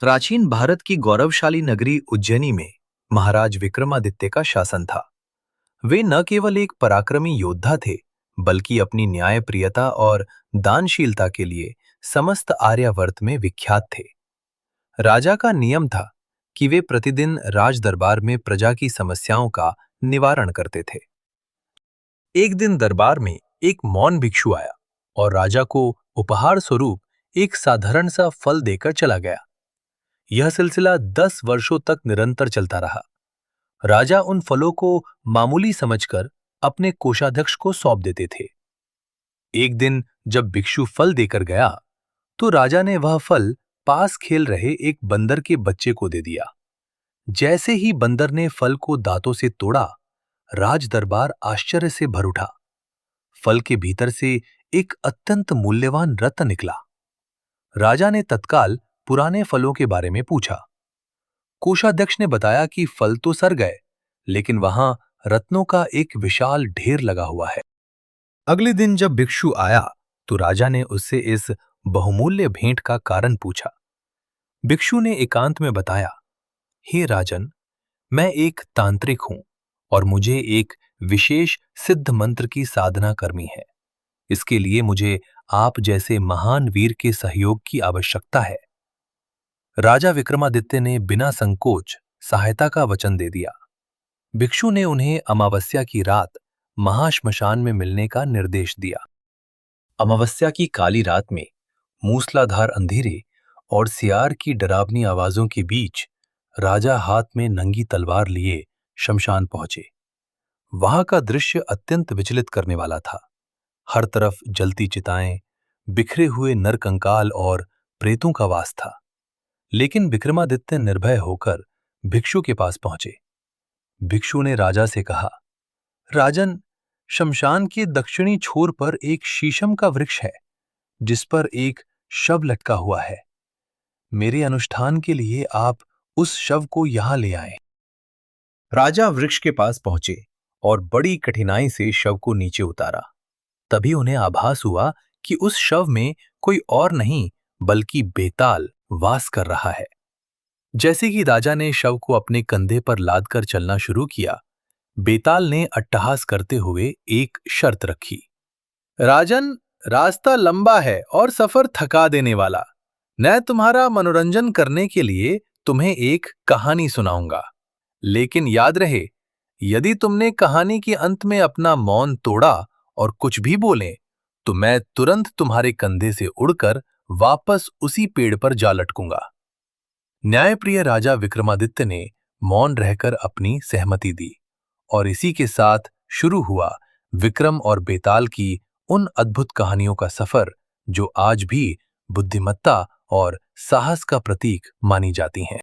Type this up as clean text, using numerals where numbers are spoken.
प्राचीन भारत की गौरवशाली नगरी उज्जैनी में महाराज विक्रमादित्य का शासन था। वे न केवल एक पराक्रमी योद्धा थे, बल्कि अपनी न्यायप्रियता और दानशीलता के लिए समस्त आर्यावर्त में विख्यात थे। राजा का नियम था कि वे प्रतिदिन राज दरबार में प्रजा की समस्याओं का निवारण करते थे। एक दिन दरबार में एक मौन भिक्षु आया और राजा को उपहार स्वरूप एक साधारण सा फल देकर चला गया। यह सिलसिला 10 वर्षों तक निरंतर चलता रहा। राजा उन फलों को मामूली समझकर अपने कोषाध्यक्ष को सौंप देते थे। एक दिन जब भिक्षु फल देकर गया, तो राजा ने वह फल पास खेल रहे एक बंदर के बच्चे को दे दिया। जैसे ही बंदर ने फल को दांतों से तोड़ा, राज दरबार आश्चर्य से भर उठा। फल के भीतर से एक अत्यंत मूल्यवान रत्न निकला। राजा ने तत्काल पुराने फलों के बारे में पूछा। कोषाध्यक्ष ने बताया कि फल तो सड़ गए, लेकिन वहां रत्नों का एक विशाल ढेर लगा हुआ है। अगले दिन जब भिक्षु आया, तो राजा ने उससे इस बहुमूल्य भेंट का कारण पूछा। भिक्षु ने एकांत में बताया, हे राजन, मैं एक तांत्रिक हूं और मुझे एक विशेष सिद्ध मंत्र की साधना करनी है। इसके लिए मुझे आप जैसे महान वीर के सहयोग की आवश्यकता है। राजा विक्रमादित्य ने बिना संकोच सहायता का वचन दे दिया। भिक्षु ने उन्हें अमावस्या की रात महाश्मशान में मिलने का निर्देश दिया। अमावस्या की काली रात में मूसलाधार अंधेरे और सियार की डरावनी आवाजों के बीच राजा हाथ में नंगी तलवार लिए शमशान पहुंचे। वहां का दृश्य अत्यंत विचलित करने वाला था। हर तरफ जलती चिताएं, बिखरे हुए नरकंकाल और प्रेतों का वास था। लेकिन विक्रमादित्य निर्भय होकर भिक्षु के पास पहुंचे। भिक्षु ने राजा से कहा, राजन, शमशान के दक्षिणी छोर पर एक शीशम का वृक्ष है, जिस पर एक शव लटका हुआ है। मेरे अनुष्ठान के लिए आप उस शव को यहां ले आए। राजा वृक्ष के पास पहुंचे और बड़ी कठिनाई से शव को नीचे उतारा। तभी उन्हें आभास हुआ कि उस शव में कोई और नहीं, बल्कि बेताल वास कर रहा है। जैसे ही राजा ने शव को अपने कंधे पर लादकर चलना शुरू किया, बेताल ने अट्टहास करते हुए एक शर्त रखी। राजन, रास्ता लंबा है और सफर थका देने वाला। मैं तुम्हारा मनोरंजन करने के लिए तुम्हें एक कहानी सुनाऊंगा। लेकिन याद रहे, यदि तुमने कहानी के अंत में अपना मौन तोड़ा और कुछ भी बोले, तो मैं तुरंत तुम्हारे कंधे से उड़कर वापस उसी पेड़ पर जा लटकूंगा। न्यायप्रिय राजा विक्रमादित्य ने मौन रहकर अपनी सहमति दी और इसी के साथ शुरू हुआ विक्रम और बेताल की उन अद्भुत कहानियों का सफर, जो आज भी बुद्धिमत्ता और साहस का प्रतीक मानी जाती हैं।